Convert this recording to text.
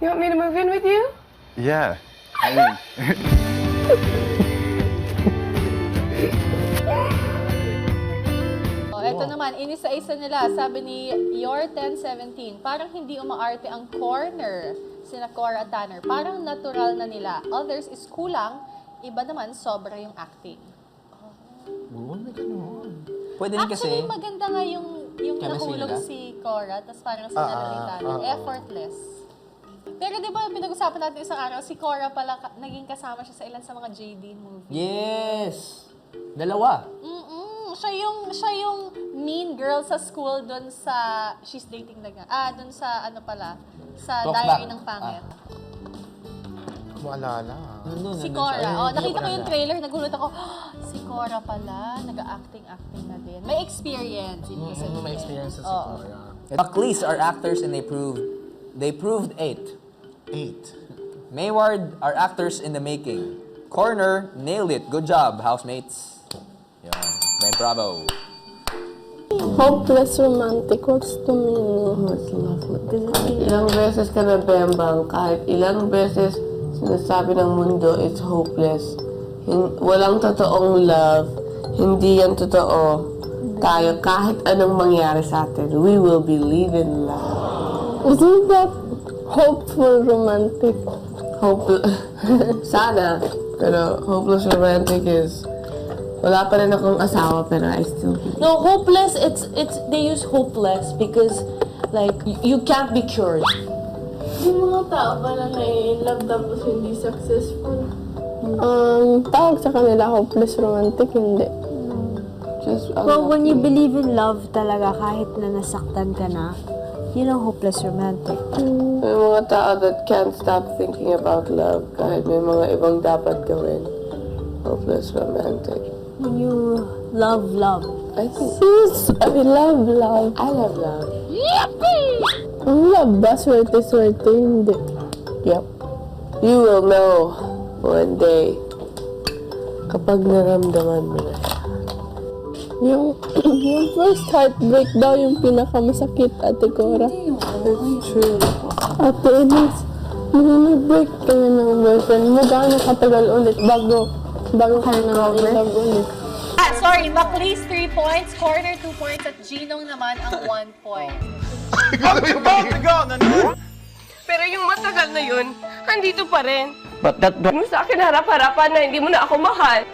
You want me to move in with you? Yeah. I mean, Ito naman, inisa-isa nila. Sabi ni Yor1017, parang hindi umaarte ang corner sina Cora at Tanner. Parang natural na nila. Others is kulang, iba naman sobra yung acting. Pwede rin kasi, Actually, maganda nga yung chemistry nahulog nila. si Cora, tapos parang sinara ni Tanner. Effortless. Pero di ba pinag-usapan natin isang araw, si Cora pala, naging kasama siya sa ilan sa mga JD movie. yes! Dalawa. Siya yung mean girl sa school doon sa She's Dating the Guy. Doon sa ano pala, sa Talk Diary Back. ng Pangit. maalala. Si Cora. Nakita ko yung trailer, nagulat ako, si Cora pala, nag-acting na din. May experience. May experience sa Oo. Cora. Buckleys are actors and they proved 8. 8. Mayward are actors in the making. Corner, nailed it. Good job, housemates. Yan. May bravo. Hopeless romantic. What's the meaning? What's love? Ilang beses ka na bembang, kahit ilang beses sinasabi ng mundo it's hopeless. Walang totoong love. Hindi yan totoo. Tayo, kahit anong mangyari sa atin, we will believe in love. Isn't that hopeful romantic? Sana. Pero hopeless romantic is, wala pa rin akong asawa pero I still believe. No, hopeless, they use hopeless because, like, you can't be cured. Yung mga tao pala na-love tapos hindi successful. Tawag sa kanila hopeless romantic, hindi. Just, Well, when you believe in love talaga, kahit na nasaktan ka na, yun ang hopeless romantic. may mga tao that can't stop thinking about love kahit may mga ibang dapat gawin. Hopeless romantic. When you love love. I think Sis, I love love. I love love. Ang love ba? Swerte-swerte, hindi. Yep. You will know one day kapag naramdaman mo na. Yung first heartbreak daw yung pinakamasakit, Ate Cora. It's true. Ate Elis, nung nag-break kayo ng boyfriend mo, gaano katagal ulit bago kayo na-love ulit? Sorry, Buckleys 3 points, Corner 2 points, at Ginong naman ang 1 point. Pero yung matagal na yun, andito pa rin. But that... Sa akin harap-harapan na hindi mo na ako mahal.